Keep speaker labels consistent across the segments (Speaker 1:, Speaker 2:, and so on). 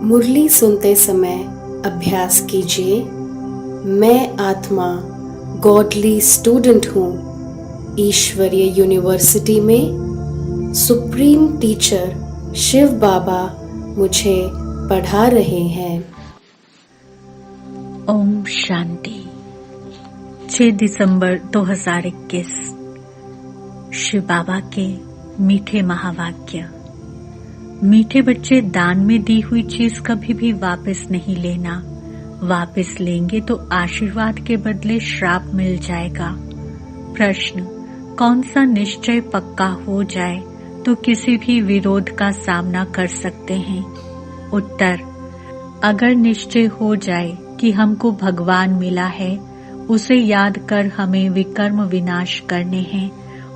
Speaker 1: मुरली सुनते समय अभ्यास कीजिए। मैं आत्मा गॉडली स्टूडेंट हूँ। ईश्वरीय यूनिवर्सिटी में सुप्रीम टीचर शिव बाबा मुझे पढ़ा रहे हैं।
Speaker 2: ओम शांति। 6 दिसंबर 2021। शिव बाबा के मीठे महावाक्य। मीठे बच्चे, दान में दी हुई चीज कभी भी वापस नहीं लेना। वापस लेंगे तो आशीर्वाद के बदले श्राप मिल जाएगा। प्रश्न, कौन सा निश्चय पक्का हो जाए तो किसी भी विरोध का सामना कर सकते हैं? उत्तर, अगर निश्चय हो जाए कि हमको भगवान मिला है, उसे याद कर हमें विकर्म विनाश करने हैं,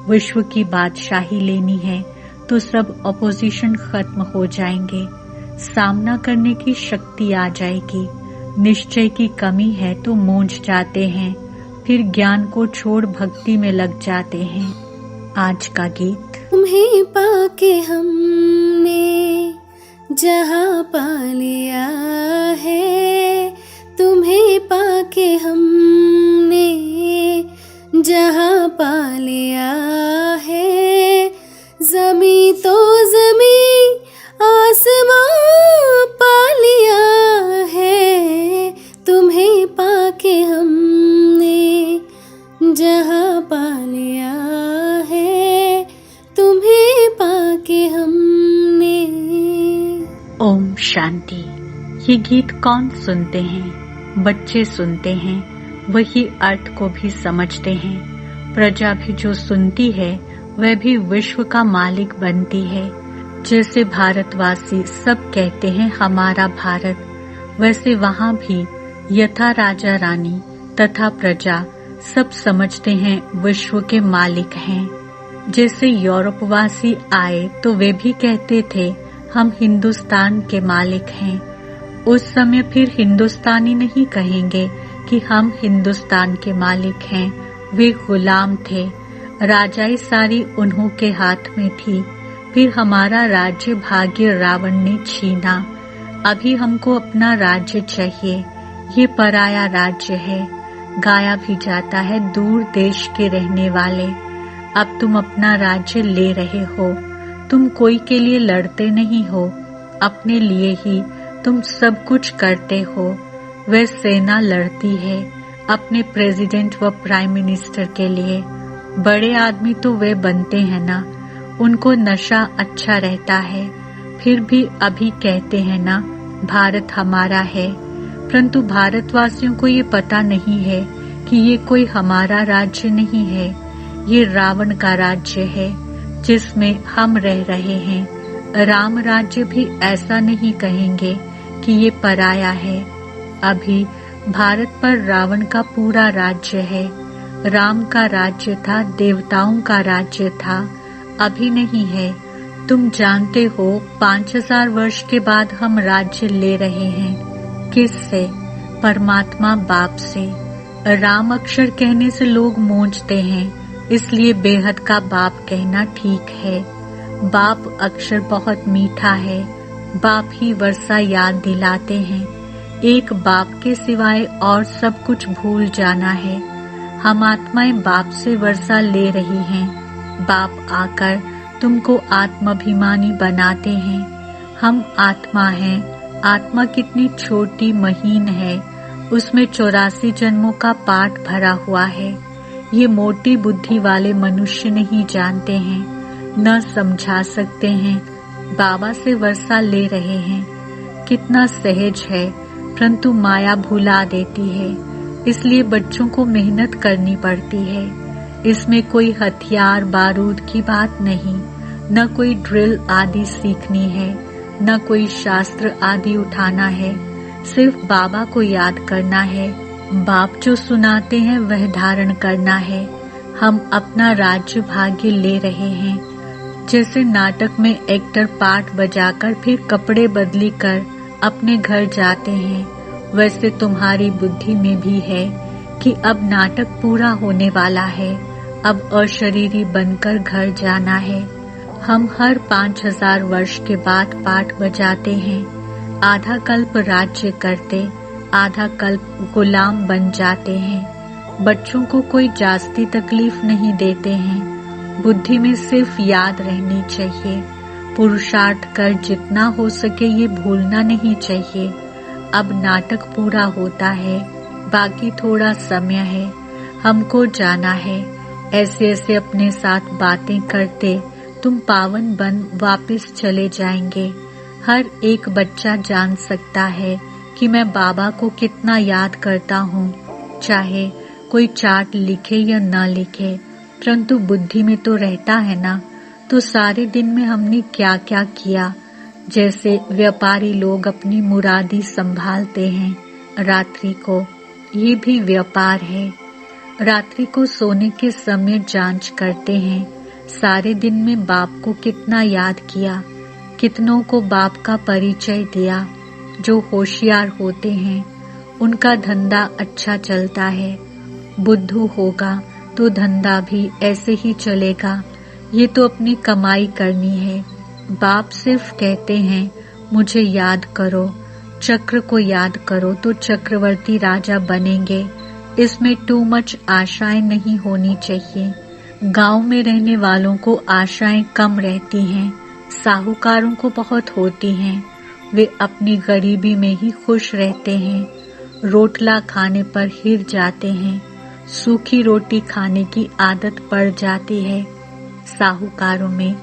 Speaker 2: विश्व की बादशाही लेनी है, तो सब अपोजिशन खत्म हो जाएंगे, सामना करने की शक्ति आ जाएगी। निश्चय की कमी है तो मूंझ जाते हैं, फिर ज्ञान को छोड़ भक्ति में लग जाते हैं। आज का गीत।
Speaker 1: तुम्हें पाके हमने जहाँ पा लिया है, तुम्हें पाके हमने जहाँ पा लिया है, ज़मीं तो ज़मीं आसमां पा लिया है, तुम्हें पाके हमने जहाँ पा लिया है, तुम्हें पाके हमने।
Speaker 2: ओम शांति। ये गीत कौन सुनते हैं? बच्चे सुनते हैं, वही अर्थ को भी समझते हैं। प्रजा भी जो सुनती है वह भी विश्व का मालिक बनती है। जैसे भारतवासी सब कहते हैं हमारा भारत, वैसे वहाँ भी यथा राजा रानी तथा प्रजा सब समझते हैं विश्व के मालिक हैं। जैसे यूरोपवासी आए तो वे भी कहते थे हम हिंदुस्तान के मालिक हैं। उस समय फिर हिंदुस्तानी नहीं कहेंगे कि हम हिंदुस्तान के मालिक हैं, वे गुलाम थे। राजाई सारी उन्हों के हाथ में थी। फिर हमारा राज्य भाग्य रावण ने छीना। अभी हमको अपना राज्य चाहिए, ये पराया राज्य है। गाया भी जाता है दूर देश के रहने वाले। अब तुम अपना राज्य ले रहे हो, तुम कोई के लिए लड़ते नहीं हो, अपने लिए ही तुम सब कुछ करते हो। वह सेना लड़ती है अपने प्रेसिडेंट व प्राइम मिनिस्टर के लिए। बड़े आदमी तो वे बनते हैं ना, उनको नशा अच्छा रहता है, फिर भी अभी कहते हैं ना भारत हमारा है। परंतु भारतवासियों को ये पता नहीं है कि ये कोई हमारा राज्य नहीं है, ये रावण का राज्य है जिसमें हम रह रहे हैं। राम राज्य भी ऐसा नहीं कहेंगे कि ये पराया है। अभी भारत पर रावण का पूरा राज्य है। राम का राज्य था, देवताओं का राज्य था, अभी नहीं है। तुम जानते हो 5000 वर्ष के बाद हम राज्य ले रहे हैं। किससे? परमात्मा बाप से। राम अक्षर कहने से लोग मूंझते हैं, इसलिए बेहद का बाप कहना ठीक है। बाप अक्षर बहुत मीठा है, बाप ही वर्षा याद दिलाते हैं। एक बाप के सिवाय और सब कुछ भूल जाना है। हम आत्माएं बाप से वर्षा ले रही हैं। बाप आकर तुमको आत्माभिमानी बनाते हैं। हम आत्मा हैं। आत्मा कितनी छोटी महीन है, उसमें 84 जन्मों का पाठ भरा हुआ है। ये मोटी बुद्धि वाले मनुष्य नहीं जानते हैं, न समझा सकते हैं। बाबा से वर्षा ले रहे हैं। कितना सहज है, परंतु माया भुला देती है। इसलिए बच्चों को मेहनत करनी पड़ती है। इसमें कोई हथियार बारूद की बात नहीं, न कोई ड्रिल आदि सीखनी है, न कोई शास्त्र आदि उठाना है। सिर्फ बाबा को याद करना है। बाप जो सुनाते हैं वह धारण करना है। हम अपना राज्य भाग्य ले रहे हैं। जैसे नाटक में एक्टर पार्ट बजाकर फिर कपड़े बदली कर अपने घर जाते हैं, वैसे तुम्हारी बुद्धि में भी है कि अब नाटक पूरा होने वाला है, अब अशरीरी बनकर घर जाना है। हम हर 5000 वर्ष के बाद पाठ बजाते हैं। आधा कल्प राज्य करते, आधा कल्प गुलाम बन जाते हैं। बच्चों को कोई जास्ती तकलीफ नहीं देते हैं। बुद्धि में सिर्फ याद रहनी चाहिए। पुरुषार्थ कर जितना हो सके ये भूलना नहीं चाहिए। अब नाटक पूरा होता है, बाकी थोड़ा समय है, हमको जाना है। ऐसे ऐसे अपने साथ बातें करते तुम पावन बन वापस चले जाएंगे। हर एक बच्चा जान सकता है कि मैं बाबा को कितना याद करता हूँ, चाहे कोई चार्ट लिखे या न लिखे, परंतु बुद्धि में तो रहता है ना। तो सारे दिन में हमने क्या क्या किया। जैसे व्यापारी लोग अपनी मुरादी संभालते हैं रात्रि को, ये भी व्यापार है। रात्रि को सोने के समय जांच करते हैं, सारे दिन में बाप को कितना याद किया, कितनों को बाप का परिचय दिया। जो होशियार होते हैं उनका धंधा अच्छा चलता है। बुद्धू होगा तो धंधा भी ऐसे ही चलेगा। ये तो अपनी कमाई करनी है। बाप सिर्फ कहते हैं मुझे याद करो, चक्र को याद करो तो चक्रवर्ती राजा बनेंगे। इसमें टू मच आशाएं नहीं होनी चाहिए। गांव में रहने वालों को आशाएं कम रहती हैं, साहूकारों को बहुत होती हैं। वे अपनी गरीबी में ही खुश रहते हैं। रोटला खाने पर हिर जाते हैं, सूखी रोटी खाने की आदत पड़ जाती है। साहूकारों में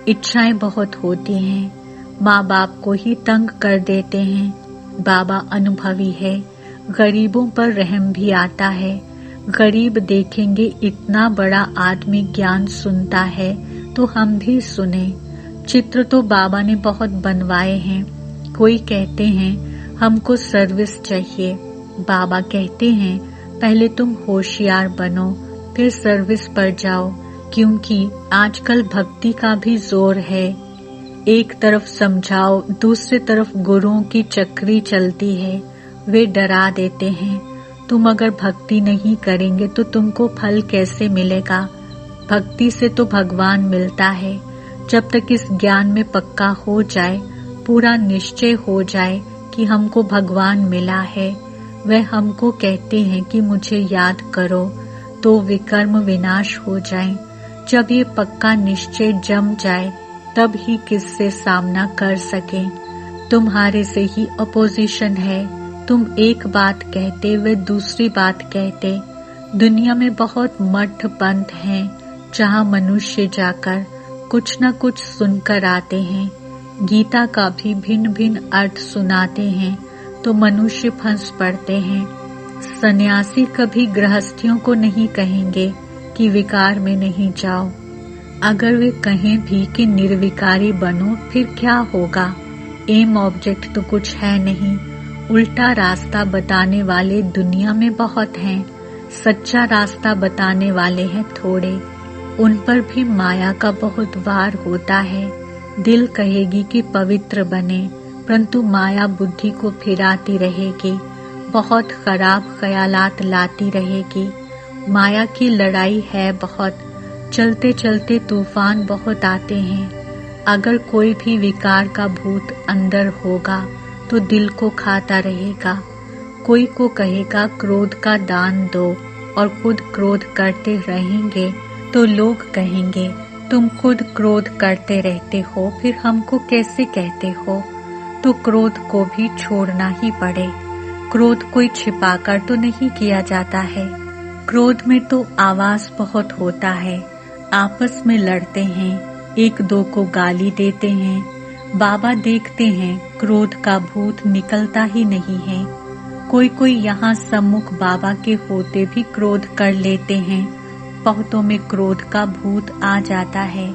Speaker 2: इच्छाएं बहुत होती हैं, माँ बाप को ही तंग कर देते हैं। बाबा अनुभवी है, गरीबों पर रहम भी आता है। गरीब देखेंगे इतना बड़ा आदमी ज्ञान सुनता है तो हम भी सुने। चित्र तो बाबा ने बहुत बनवाए हैं। कोई कहते हैं हमको सर्विस चाहिए। बाबा कहते हैं पहले तुम होशियार बनो, फिर सर्विस पर जाओ, क्योंकि आजकल भक्ति का भी जोर है। एक तरफ समझाओ, दूसरी तरफ गुरुओं की चक्री चलती है। वे डरा देते हैं, तुम अगर भक्ति नहीं करेंगे तो तुमको फल कैसे मिलेगा। भक्ति से तो भगवान मिलता है। जब तक इस ज्ञान में पक्का हो जाए, पूरा निश्चय हो जाए कि हमको भगवान मिला है, वह हमको कहते हैं कि मुझे याद करो, तो विकर्म विनाश हो जाए। जब ये पक्का निश्चय जम जाए तब ही किससे सामना कर सकें। तुम्हारे से ही अपोजिशन है। तुम एक बात कहते, वे दूसरी बात कहते। दुनिया में बहुत मठ पंथ हैं जहाँ मनुष्य जाकर कुछ न कुछ सुनकर आते हैं। गीता का भी भिन्न भिन्न अर्थ सुनाते हैं तो मनुष्य फंस पड़ते हैं। सन्यासी कभी गृहस्थियों को नहीं कहेंगे कि विकार में नहीं जाओ। अगर वे कहें भी कि निर्विकारी बनो, फिर क्या होगा। एम ऑब्जेक्ट तो कुछ है नहीं। उल्टा रास्ता बताने वाले दुनिया में बहुत हैं, सच्चा रास्ता बताने वाले हैं थोड़े। उन पर भी माया का बहुत वार होता है। दिल कहेगी कि पवित्र बने, परंतु माया बुद्धि को फिराती रहेगी, बहुत खराब ख्यालात लाती रहेगी। माया की लड़ाई है बहुत, चलते चलते तूफान बहुत आते हैं। अगर कोई भी विकार का भूत अंदर होगा तो दिल को खाता रहेगा। कोई को कहेगा क्रोध का दान दो और खुद क्रोध करते रहेंगे तो लोग कहेंगे तुम खुद क्रोध करते रहते हो, फिर हमको कैसे कहते हो। तो क्रोध को भी छोड़ना ही पड़े। क्रोध कोई छिपाकर तो नहीं किया जाता है। क्रोध में तो आवाज बहुत होता है, आपस में लड़ते हैं, एक दो को गाली देते हैं। बाबा देखते हैं क्रोध का भूत निकलता ही नहीं है। कोई कोई यहाँ सम्मुख बाबा के होते भी क्रोध कर लेते हैं। बहुतों में क्रोध का भूत आ जाता है।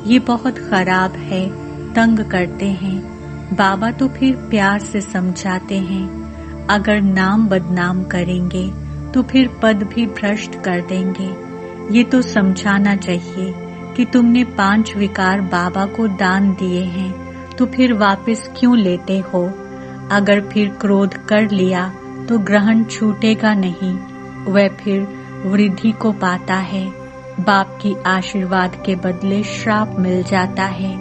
Speaker 2: ये बहुत खराब है, तंग करते हैं। बाबा तो फिर प्यार से समझाते हैं, अगर नाम बदनाम करेंगे तो फिर पद भी भ्रष्ट कर देंगे। ये तो समझाना चाहिए कि तुमने 5 विकार बाबा को दान दिए हैं, तो फिर वापस क्यों लेते हो? अगर फिर क्रोध कर लिया तो ग्रहण छूटेगा नहीं, वह फिर वृद्धि को पाता है। बाप की आशीर्वाद के बदले श्राप मिल जाता है,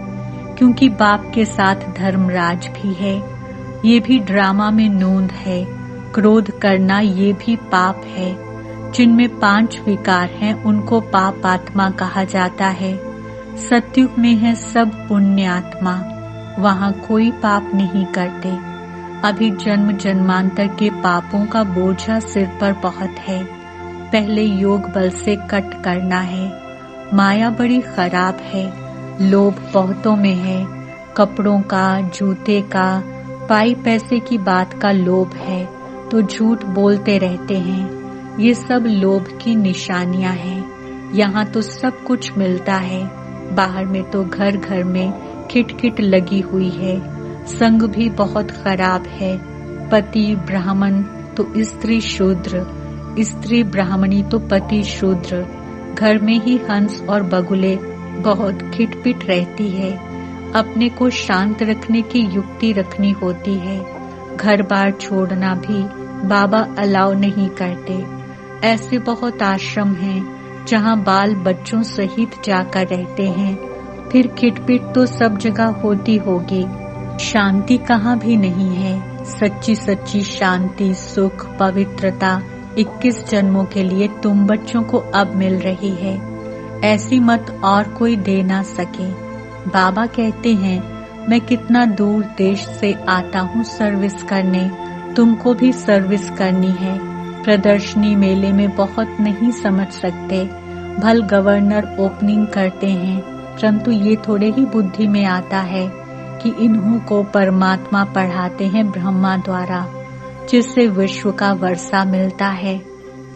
Speaker 2: क्योंकि बाप के साथ धर्मराज भी है। ये भी ड्रामा में नोंद है। क्रोध करना ये भी पाप है। जिनमें 5 विकार हैं उनको पाप आत्मा कहा जाता है। सतयुग में है सब पुण्य आत्मा, वहाँ कोई पाप नहीं करते। अभी जन्म जन्मांतर के पापों का बोझा सिर पर बहुत है। पहले योग बल से कट करना है। माया बड़ी खराब है, लोभ बहुतों में है। कपड़ों का, जूते का, पाई पैसे की बात का लोभ है तो झूठ बोलते रहते हैं। ये सब लोभ की निशानियां हैं। यहाँ तो सब कुछ मिलता है, बाहर में तो घर घर में खिटखिट लगी हुई है। संग भी बहुत खराब है। पति ब्राह्मण तो स्त्री शूद्र, स्त्री ब्राह्मणी तो पति शूद्र। घर में ही हंस और बगुले बहुत खिटपिट रहती है। अपने को शांत रखने की युक्ति रखनी होती है। घर बार छोड़ना भी बाबा अलाउ नहीं करते। ऐसे बहुत आश्रम हैं जहाँ बाल बच्चों सहित जाकर रहते हैं। फिर खिटपिट तो सब जगह होती होगी, शांति कहाँ भी नहीं है। सच्ची सच्ची शांति, सुख, पवित्रता 21 जन्मों के लिए तुम बच्चों को अब मिल रही है। ऐसी मत और कोई दे ना सके। बाबा कहते हैं, मैं कितना दूर देश से आता हूँ सर्विस करने, तुमको भी सर्विस करनी है। प्रदर्शनी मेले में बहुत नहीं समझ सकते। भल गवर्नर ओपनिंग करते हैं, परंतु ये थोड़े ही बुद्धि में आता है कि इन्हों को परमात्मा पढ़ाते हैं ब्रह्मा द्वारा, जिससे विश्व का वर्षा मिलता है।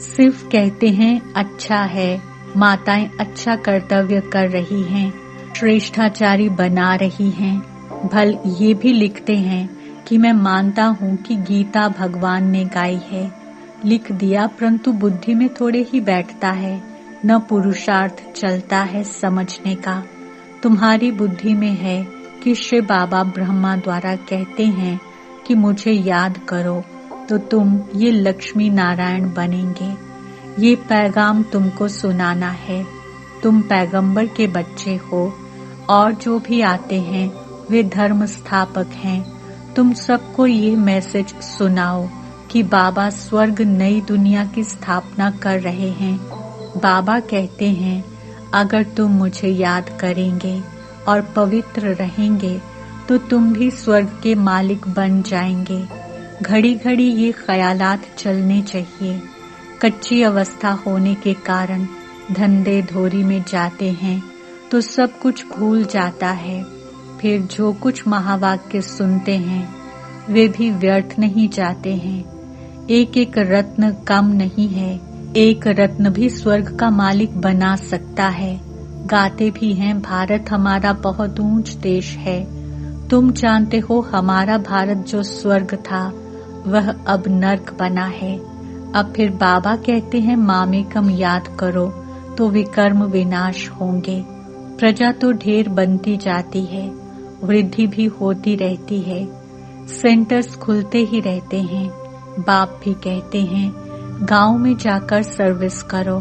Speaker 2: सिर्फ कहते हैं अच्छा है, माताएं अच्छा कर्तव्य कर रही हैं, श्रेष्ठाचारी बना रही हैं। भल ये भी लिखते हैं कि मैं मानता हूँ कि गीता भगवान ने गाई है। लिख दिया, परंतु बुद्धि में थोड़े ही बैठता है, न पुरुषार्थ चलता है समझने का। तुम्हारी बुद्धि में है कि शिव बाबा ब्रह्मा द्वारा कहते हैं कि मुझे याद करो, तो तुम ये लक्ष्मी नारायण बनेंगे। ये पैगाम तुमको सुनाना है। तुम पैगंबर के बच्चे हो और जो भी आते हैं वे धर्म स्थापक हैं। तुम सबको ये मैसेज सुनाओ कि बाबा स्वर्ग नई दुनिया की स्थापना कर रहे हैं। बाबा कहते हैं, अगर तुम मुझे याद करेंगे और पवित्र रहेंगे तो तुम भी स्वर्ग के मालिक बन जाएंगे। घड़ी घड़ी ये ख्यालात चलने चाहिए। कच्ची अवस्था होने के कारण धंधे धोरी में जाते हैं तो सब कुछ भूल जाता है। फिर जो कुछ महावाक्य सुनते हैं वे भी व्यर्थ नहीं जाते हैं। एक एक रत्न कम नहीं है। एक रत्न भी स्वर्ग का मालिक बना सकता है। गाते भी हैं, भारत हमारा बहुत ऊंच देश है। तुम जानते हो हमारा भारत जो स्वर्ग था वह अब नर्क बना है। अब फिर बाबा कहते हैं, मामेकम याद करो तो विकर्म विनाश होंगे। प्रजा तो ढेर बनती जाती है, वृद्धि भी होती रहती है। सेंटर्स खुलते ही रहते हैं। बाप भी कहते हैं, गांव में जाकर सर्विस करो।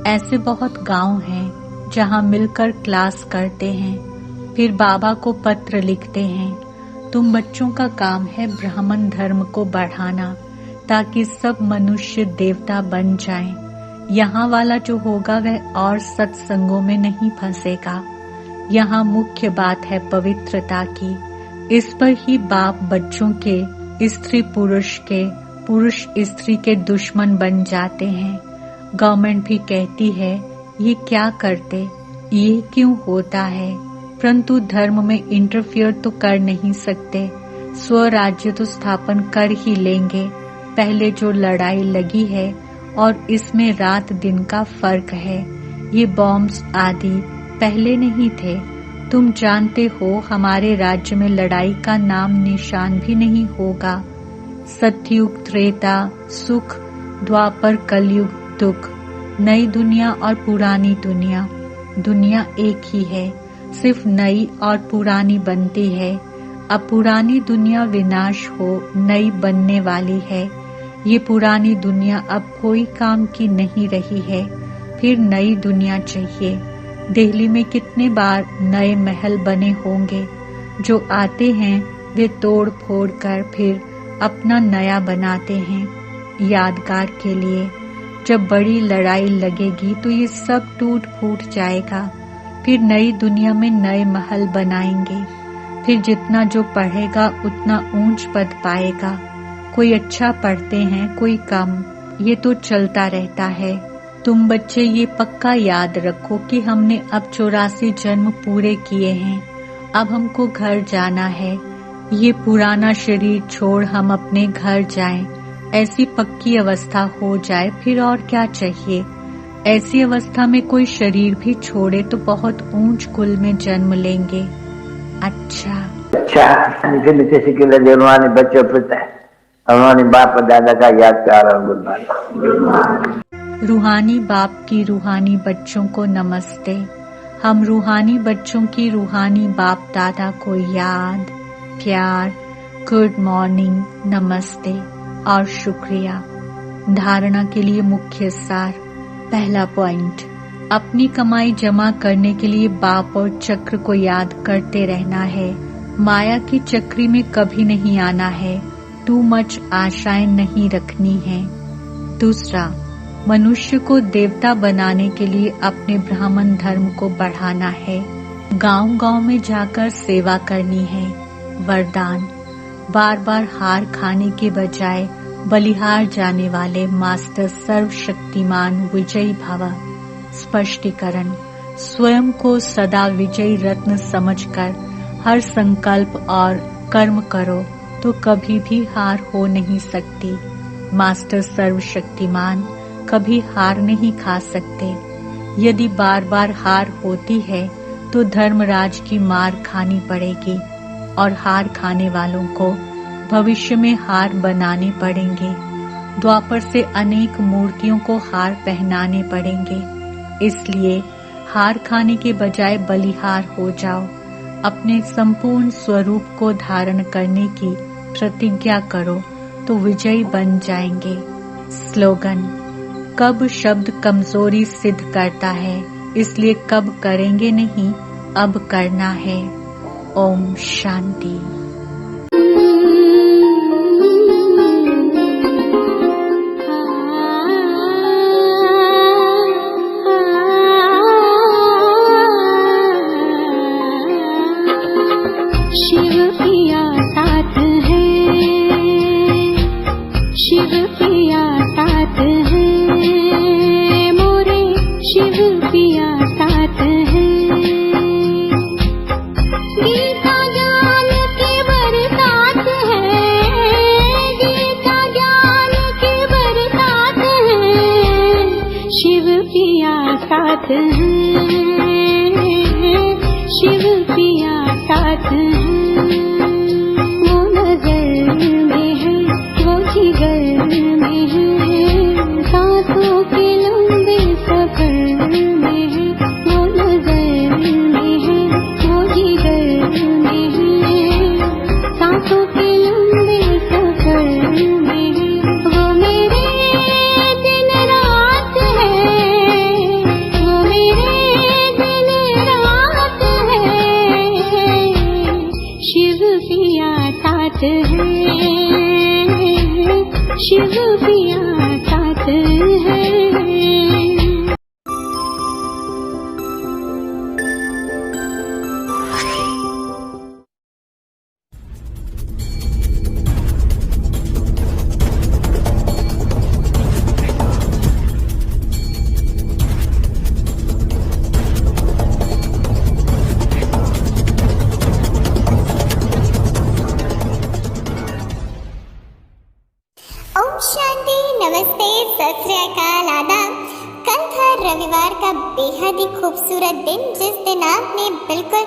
Speaker 2: ऐसे बहुत गांव हैं जहां मिलकर क्लास करते हैं, फिर बाबा को पत्र लिखते हैं। तुम बच्चों का काम है ब्राह्मण धर्म को बढ़ाना, ताकि सब मनुष्य देवता बन जाएं। यहाँ वाला जो होगा वह और सत्संगों में नहीं फंसेगा। यहाँ मुख्य बात है पवित्रता की। इस पर ही बाप बच्चों के, स्त्री पुरुष के, पुरुष स्त्री के दुश्मन बन जाते हैं। गवर्नमेंट भी कहती है, ये क्या करते, ये क्यों होता है, परंतु धर्म में इंटरफियर तो कर नहीं सकते। स्वराज्य तो स्थापन कर ही लेंगे। पहले जो लड़ाई लगी है और इसमें रात दिन का फर्क है। ये बॉम्ब्स आदि पहले नहीं थे। तुम जानते हो हमारे राज्य में लड़ाई का नाम निशान भी नहीं होगा। सतयुग त्रेता सुख, द्वापर कलयुग दुख। नई दुनिया और पुरानी दुनिया, दुनिया एक ही है, सिर्फ नई और पुरानी बनती है। अब पुरानी दुनिया विनाश हो नई बनने वाली है। ये पुरानी दुनिया अब कोई काम की नहीं रही है, फिर नई दुनिया चाहिए। दिल्ली में कितने बार नए महल बने होंगे, जो आते हैं वे तोड़ फोड़ कर फिर अपना नया बनाते हैं यादगार के लिए। जब बड़ी लड़ाई लगेगी तो ये सब टूट फूट जाएगा, फिर नई दुनिया में नए महल बनाएंगे। फिर जितना जो पढ़ेगा उतना ऊंच पद पाएगा। कोई अच्छा पढ़ते हैं, कोई कम, ये तो चलता रहता है। तुम बच्चे ये पक्का याद रखो कि हमने अब 84 जन्म पूरे किए हैं। अब हमको घर जाना है। ये पुराना शरीर छोड़ हम अपने घर जाएं। ऐसी पक्की अवस्था हो जाए, फिर और क्या चाहिए। ऐसी अवस्था में कोई शरीर भी छोड़े तो बहुत ऊंच कुल में जन्म लेंगे। अच्छा
Speaker 3: मीठे मीठे सिक्के रूहानी बच्चों पिता रूहानी बाप दादा का याद प्यार और गुड।
Speaker 2: रूहानी बाप की रूहानी बच्चों को नमस्ते। हम रूहानी बच्चों की रूहानी बाप दादा को याद, प्यार, गुड मॉर्निंग, नमस्ते और शुक्रिया। धारणा के लिए मुख्य सार। पहला पॉइंट, अपनी कमाई जमा करने के लिए बाप और चक्र को याद करते रहना है। माया की चक्री में कभी नहीं आना है। टू मच आशाएं नहीं रखनी है। दूसरा, मनुष्य को देवता बनाने के लिए अपने ब्राह्मण धर्म को बढ़ाना है। गांव-गांव में जाकर सेवा करनी है। वरदान, बार बार हार खाने के बजाय बलिहार जाने वाले मास्टर सर्वशक्तिमान विजयी भव। स्पष्टीकरण, स्वयं को सदा विजयी रत्न समझकर हर संकल्प और कर्म करो तो कभी भी हार हो नहीं सकती। मास्टर सर्वशक्तिमान कभी हार नहीं खा सकते। यदि बार बार हार होती है तो धर्मराज की मार खानी पड़ेगी और हार खाने वालों को भविष्य में हार बनाने पड़ेंगे। द्वापर से अनेक मूर्तियों को हार पहनाने पड़ेंगे। इसलिए हार खाने के बजाय बलिहार हो जाओ। अपने संपूर्ण स्वरूप को धारण करने की प्रतिज्ञा करो तो विजयी बन जाएंगे। स्लोगन, कब शब्द कमजोरी सिद्ध करता है, इसलिए कब करेंगे नहीं, अब करना है। ओम शांति।
Speaker 1: शिव पिया साथ है, शिव पिया साथ है, मोरे शिव पिया साथ है। गीता ज्ञान की बरसात है, गीता ज्ञान की बरसात है, शिव पिया साथ है, शिव पिया साथ है। वो नजर में है, वो जिगर में है, सांसों के लंबे सफर में है। वो नजर में है, वो जिगर में है, सांसों के लंबे सफर में है। वो मेरे दिन रात है, वो मेरे दिन रात है, शिव पिया साथ है, शिव पिया साथ है।
Speaker 4: ओम शांति, नमस्ते, सत श्री अकाल, आदाब। कल था रविवार का बेहद ही खूबसूरत दिन, जिस दिन आपने बिल्कुल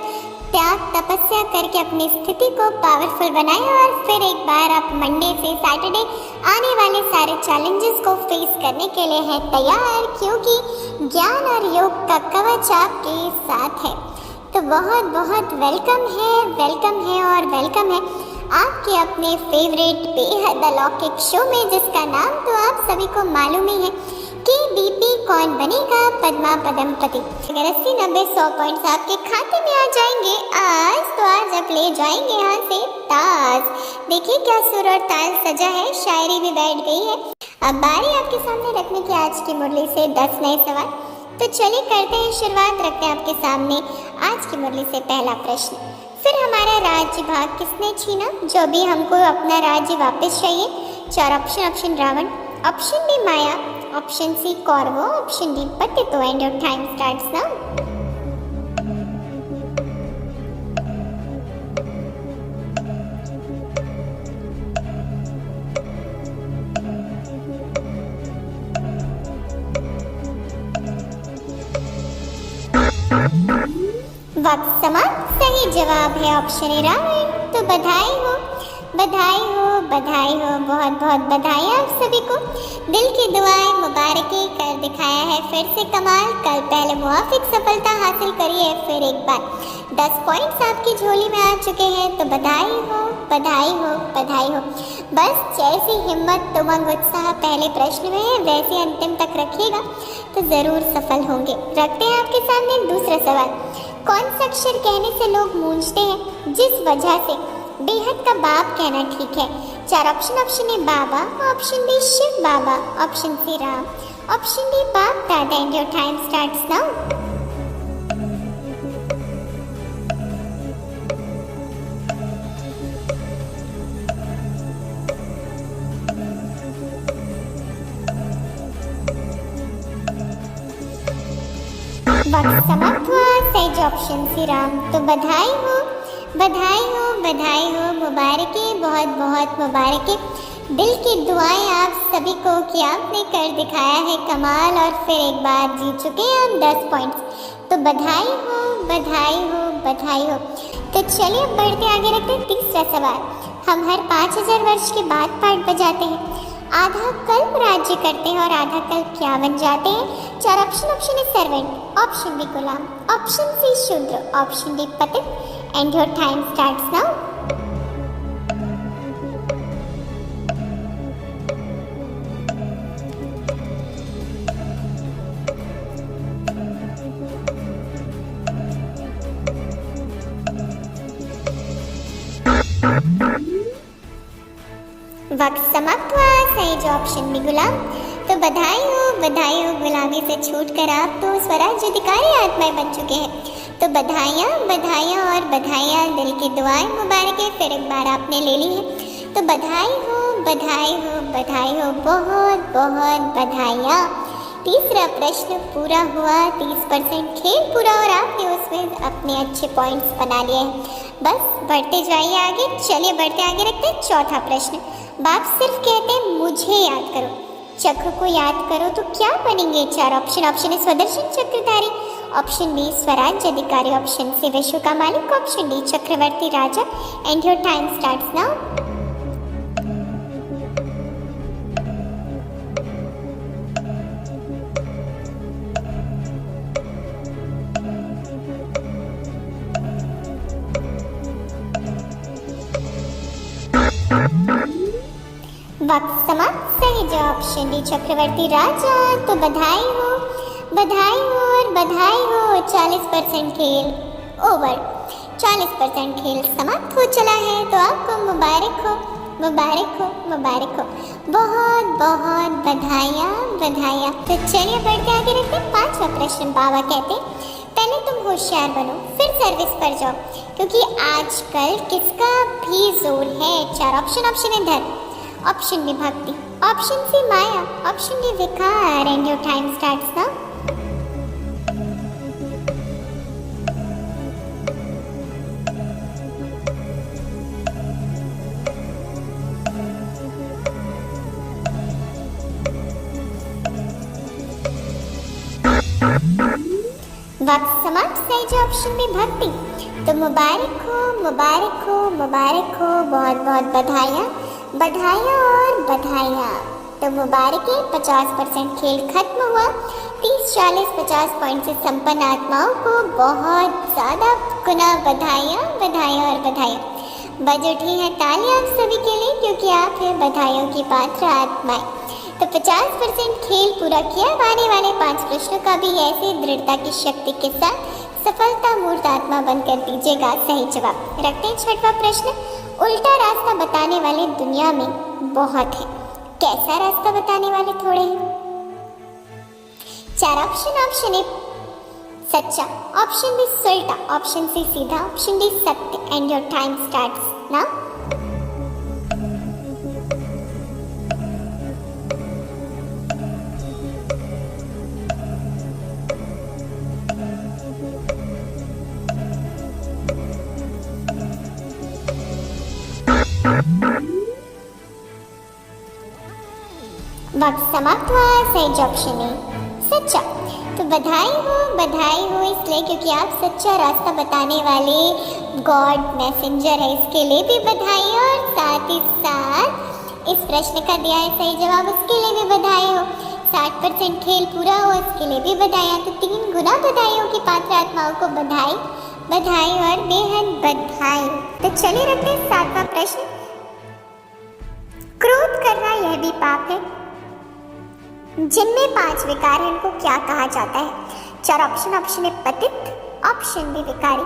Speaker 4: त्याग तपस्या करके अपनी स्थिति को पावरफुल बनाएं और फिर एक बार आप मंडे से सैटरडे आने वाले सारे चैलेंजेस को फेस करने के लिए हैं तैयार, क्योंकि ज्ञान और योग का कवच आपके साथ है। तो बहुत बहुत वेलकम है और वेलकम है आपके अपने फेवरेट बेहद अलौकिक शो में, जिसका नाम तो आप सभी को मालूम ही है कि बीपी कौन बनेगा पद्मा पदमपति। अगर 80, 90, 100 पॉइंट्स आपके खाते में आ जाएंगे आज, तो आज आप ले जाएंगे यहाँ से ताज। देखिए क्या सुर और ताल सजा है, शायरी भी बैठ गई है। अब बारी आपके सामने रखने की आज की मुरली से 10 नए सवाल। तो चलिए करते हैं शुरुआत, रखते हैं आपके सामने आज की मुरली से पहला प्रश्न। फिर हमारा राज्य भाग किसने छीना, जो भी हमको अपना राज्य वापस चाहिए? 4 option. Option Ravan, option B माया, ऑप्शन सी कौरवो, ऑप्शन डी पतितो। And your time starts now. वक्त समाप्त। सही जवाब है ऑप्शन ए रावण। तो बधाई हो, बधाई हो, बधाई हो, बहुत बहुत बधाई आप सभी को। दिल की दुआएं मुबारकें कर दिखाया है फिर से कमाल। कल पहले मुआफिक सफलता हासिल करी है फिर एक बार। 10 पॉइंट्स आपकी झोली में आ चुके हैं। तो बधाई हो, बधाई हो, बधाई हो। बस जैसी हिम्मत, उमंग, उत्साह पहले प्रश्न में है, वैसे अंतिम तक रखिएगा तो जरूर सफल होंगे। रखते हैं आपके सामने दूसरा सवाल। कौन सा अक्षर कहने से लोग मूंझते हैं, जिस वजह से बेहद का बाप कहना ठीक है? 4 ऑप्शन। ऑप्शन ए बाबा, option B Shiv Baba, option C Ram, option D Bap Dada. And your time starts now. वक्त समाप्त हुआ। सही ऑप्शन सी राम। तो बधाई हो, बधाई हो, बधाई हो, मुबारकें, बहुत बहुत मुबारकें। दिल की दुआएं आप सभी को कि आपने कर दिखाया है कमाल और फिर एक बार जीत चुके हैं हम 10 पॉइंट्स। तो बधाई हो, बधाई हो, बधाई हो। तो चलिए अब बढ़ते आगे रखते हैं तीसरा सवाल। हम हर 5000 वर्ष के बाद पाठ बजाते हैं, आधा कल्प राज्य करते हैं और आधा कल्प क्या बन जाते हैं? 4 option. Option A servant, option B गुलाम, ऑप्शन सी शूद्र, ऑप्शन डी पतित। And your time starts now. वक्त समाप्त हुआ। सही जो ऑप्शन बी गुलाम। तो बधाई हो, बधाई हो, गुलामी से छूटकर आप तो स्वराज्य अधिकारी आत्माएं बन चुके हैं। तो बधाइयाँ, बधाइयाँ और बधाइयाँ। दिल की दुआएं मुबारकें फिर एक बार आपने ले ली है। तो बधाई हो, बधाई हो, बधाई हो, बहुत बहुत बधाइयाँ। तीसरा प्रश्न पूरा हुआ, 30% खेल पूरा और आपने उसमें अपने अच्छे पॉइंट्स बना लिए हैं। बस बढ़ते जाइए आगे। चलिए बढ़ते आगे रखते हैं चौथा प्रश्न। बाप सिर्फ कहते हैं मुझे याद करो, चक्र को याद करो तो क्या बनेंगे? 4 ऑप्शन। ऑप्शन ए स्वदर्शन चक्रधारी, ऑप्शन बी स्वराज्य अधिकारी, ऑप्शन सी विश्व का मालिक, ऑप्शन डी चक्रवर्ती राजा। And your time starts now. वक्त समाप्त। सही जो ऑप्शन डी चक्रवर्ती राजा। तो बधाई हो, बधाई हो और बधाई हो। 40% खेल ओवर, 40% खेल समाप्त हो चला है। तो आपको मुबारक हो, मुबारक हो, मुबारक हो। बहुत बहुत बधाइयाँ, बधाइयाँ। तो चलिए बढ़ते आगे रखते हैं 5वां प्रश्न। बाबा कहते हैं पहले तुम होशियार बनो फिर सर्विस पर जाओ, क्योंकि आजकल किसका भी जोर है? 4 ऑप्शन। ऑप्शन ए धर्म, ऑप्शन बी भक्ति, ऑप्शन सी माया, ऑप्शन डी विकार। And your time starts now. वक्त समाप्त। सही जो ऑप्शन में भक्ति। तो मुबारक हो, मुबारक हो, मुबारक हो, बहुत बहुत बधाइयाँ, बधाइयाँ और बधाइयाँ। तो मुबारक है, 50% खेल खत्म हुआ। 30, 40, 50 पॉइंट से संपन्न आत्माओं को बहुत ज़्यादा गुना बधाइयाँ, बधाइयाँ और बधाइयाँ। बज उठी हैं तालियां आप सभी के लिए, क्योंकि आप हैं बधाइयों की पात्र आत्माएं। तो 50% खेल पूरा किया। आने वाले 5 प्रश्नों का भी ऐसे दृढ़ता की शक्ति के साथ सफलता मूर्त आत्मा बनकर दीजिएगा सही जवाब। रखते हैं 6वां प्रश्न। उल्टा रास्ता बताने वाले दुनिया में बहुत है, कैसा रास्ता बताने वाले थोड़े हैं? 4 ऑप्शन। ऑप्शन ए सच्चा, ऑप्शन बी सुलटा, ऑप्शन सी सीधा, ऑप्शन डी सत्य। And your time starts now. वक्त समाप्त हुआ। सही ऑप्शन है सच्चा। तो बधाई हो इसलिए क्योंकि आप सच्चा रास्ता बताने वाले गॉड मैसेंजर है, इसके लिए भी बधाई। और साथ ही साथ इस प्रश्न का दिया है सही जवाब, उसके लिए भी बधाई हो। 60% खेल पूरा हो, इसके लिए भी बधाई। तो 3 गुना बधाइयों की पात्र आत्माओं को बधाई, बधाई और बेहद बधाई। तो चलिए रखते हैं 7वां प्रश्न। क्रोध करना यह भी पाप है, जिनमें 5 विकार हैं उनको क्या कहा जाता है? 4 ऑप्शन। ऑप्शन ए पतित, ऑप्शन बी विकारी,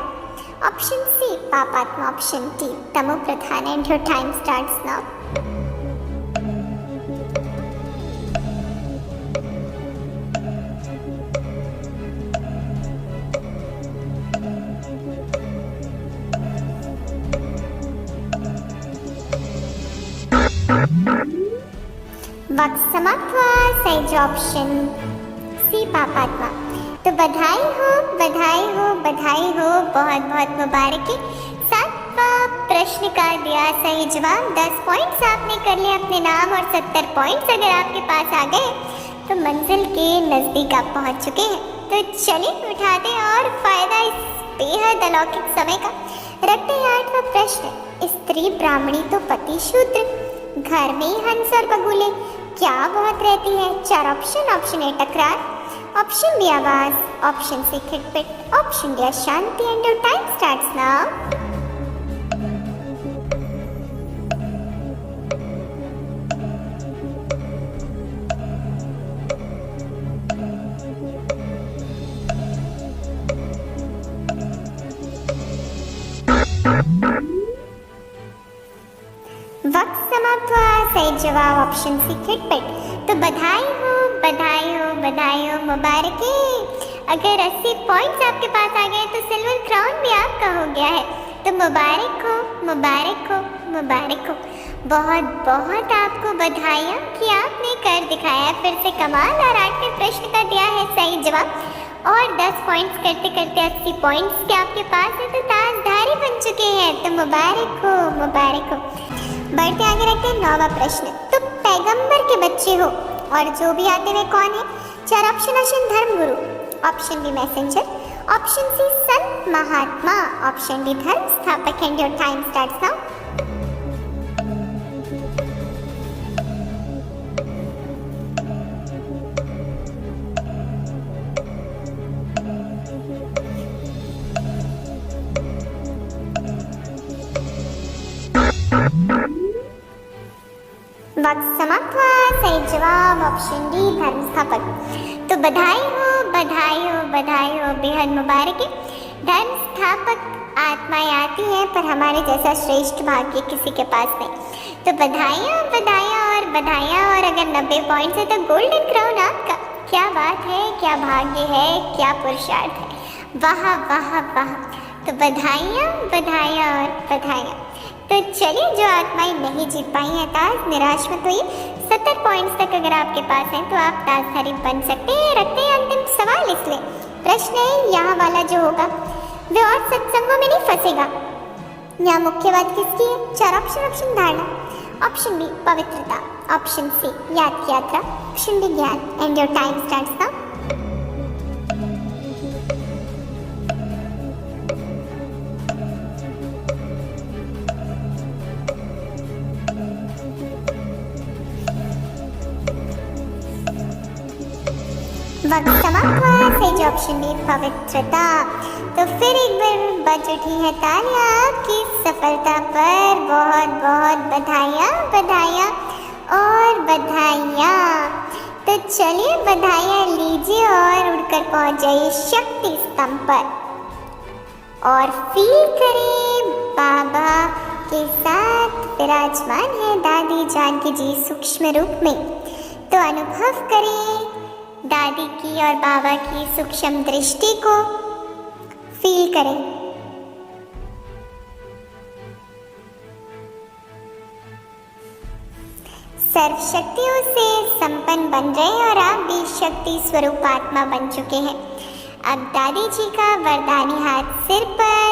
Speaker 4: ऑप्शन सी पापात्मा, ऑप्शन डी तमो प्रधान। And your time starts now. वक्त समाप्त हुआ। सही ऑप्शन सी पापात्मा। तो बधाई हो, बधाई हो, बधाई हो, बहुत बहुत मुबारक है। 7वां प्रश्न का दिया सही जवाब। 10 पॉइंट्स आपने कर लिए अपने नाम और 70 पॉइंट्स अगर आपके पास आ गए तो मंजिल के नजदीक आप पहुंच चुके हैं। तो चलिए उठा दें और फायदा इस बेहद अलौकिक समय का। रखते हैं 8वां प्रश्न। स्त्री ब्राह्मणी तो पति शूद्र, घर में ही हंस और बगुले क्या बहुत रहती है? 4 ऑप्शन। ऑप्शन ए टकरार, ऑप्शन बी आवाज, ऑप्शन सी खिटपिट, ऑप्शन डी शांति। And your time starts now. वक्त समाप्त हुआ। सही जवाब ऑप्शन सी खिटपिट। तो बधाई हो, बधाई हो, बधाई हो, मुबारक है। अगर 80 पॉइंट्स आपके पास आ गए तो सिल्वर क्राउन भी आपका हो गया है। तो मुबारक हो, मुबारक हो, मुबारक हो। बहुत बहुत आपको बधाइयाँ कि आपने कर दिखाया फिर से कमाल। और 8वें प्रश्न का दिया है सही जवाब और 10 पॉइंट्स करते करते 80 पॉइंट्स के आपके पास है, तो ताजधारी बन चुके हैं। तो मुबारक हो, मुबारक हो। बढ़ते आगे रखते हैं 9वां प्रश्न। तो पैगंबर के बच्चे हो और जो भी आते हुए कौन है? 4 ऑप्शन। ऑप्शन धर्मगुरु, option B messenger, option C संत महात्मा, ऑप्शन डी धर्म स्थापक। And your time starts now. वक्त समाप्त हुआ। सही जवाब ऑप्शन डी धर्म स्थापक। तो बधाई हो, बधाई हो, बधाई हो, बेहद मुबारक है। धर्म स्थापक आत्माएं आती हैं पर हमारे जैसा श्रेष्ठ भाग्य किसी के पास नहीं। तो बधाइयाँ, बधाइयाँ और बधाइयाँ। और अगर 90 पॉइंट्स है तो गोल्डन क्राउन आपका। क्या बात है, क्या भाग्य है, क्या पुरुषार्थ है। वाह वाह वाह। तो बधाइयाँ, बधाइयाँ और बधाइयाँ। तो चलिए जो आत्माएं नहीं जीत पाई हैं ताज, निराश मत होइए। 70 पॉइंट्स तक अगर आपके पास हैं तो आप ताजधारी बन सकते हैं। रखते हैं अंतिम सवाल इसलिए। प्रश्न है यहाँ वाला जो होगा वे और सत्संगों में नहीं फंसेगा। यहाँ मुख्य बात किसकी है? 4 ऑप्शन। ऑप्शन धारणा, ऑप्शन बी पवित्रता, ऑप्शन सी यात्रा, ऑप्शन डी ज्ञान। And your time starts now. वक्त समाप्त हुआ। सही ऑप्शन डी पवित्रता। तो फिर एक बार बज उठी है तालियां आपकी सफलता पर। बहुत बहुत बधाइयाँ बधाइयाँ और बधाइयाँ। तो चलिए बधाइयाँ लीजिए और उड़कर पहुंच जाइए शक्ति स्तंभ पर और फील करें बाबा के साथ विराजमान है दादी जानकी जी सूक्ष्म रूप में। तो अनुभव करें दादी की और बाबा की सूक्ष्म दृष्टि को, फील करें। सर्व शक्तियों से संपन्न बन रहे हैं और आप भी शक्ति स्वरूप आत्मा बन चुके हैं। अब दादी जी का वरदानी हाथ सिर पर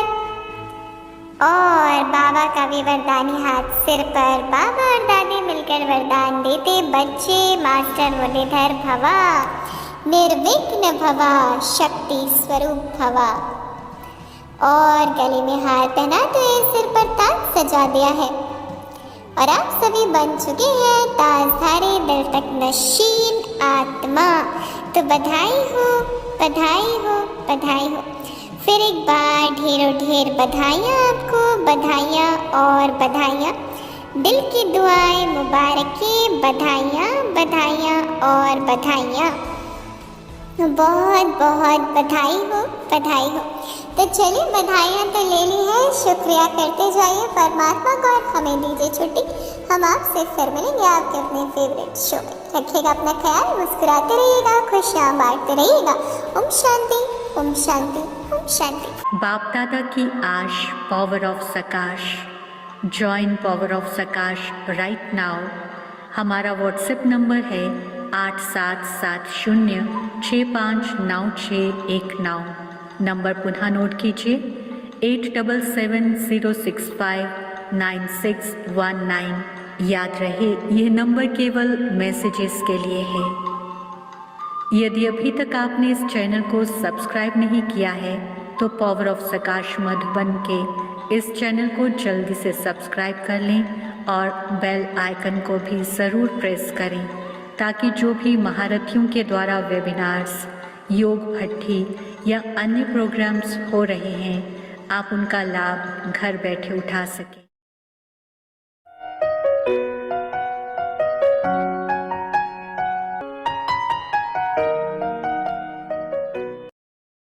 Speaker 4: और बाबा का भी वरदानी हाथ सिर पर। बाबा और दादी मिलकर वरदान देते, बच्चे मास्टर मुरलीधर भवा, निर्विघ्न भवा, शक्ति स्वरूप भवा। और गले में हार पहना तो सिर पर ताज सजा दिया है और आप सभी बन चुके हैं ताजधारी दिल तक नशीन आत्मा। तो बधाई हो, बधाई हो, बधाई हो। फिर एक बार ढेरों ढेर बधाइयाँ आपको, बधाइयाँ और बधाइयाँ। दिल की दुआएं मुबारकें, बधाइयाँ बधाइयाँ और बधाइयाँ। बहुत बहुत बधाई हो, बधाई हो। तो चलिए बधाइयाँ तो ले ली है, शुक्रिया करते जाइए परमात्मा को और हमें दीजिए छुट्टी। हम आपसे फिर मिलेंगे आपके अपने फेवरेट शो में। रखिएगा अपना ख्याल, मुस्कुराते रहिएगा, खुशियाँ बांटते रहिएगा। ओम शांति, ओम शांति, ओम शांति।
Speaker 2: बाप दादा की आश, power of सकाश। Join power of सकाश right now. हमारा व्हाट्सएप नंबर है 8770659619। नंबर पुनः नोट कीजिए 8770659619। याद रहे यह नंबर केवल मैसेजेस के लिए है। यदि अभी तक आपने इस चैनल को सब्सक्राइब नहीं किया है तो पावर ऑफ सकाश मधुबन के इस चैनल को जल्दी से सब्सक्राइब कर लें और बेल आइकन को भी ज़रूर प्रेस करें ताकि जो भी महारथियों के द्वारा वेबिनार्स, योग भट्ठी या अन्य प्रोग्राम्स हो रहे हैं आप उनका लाभ घर बैठे उठा सकें।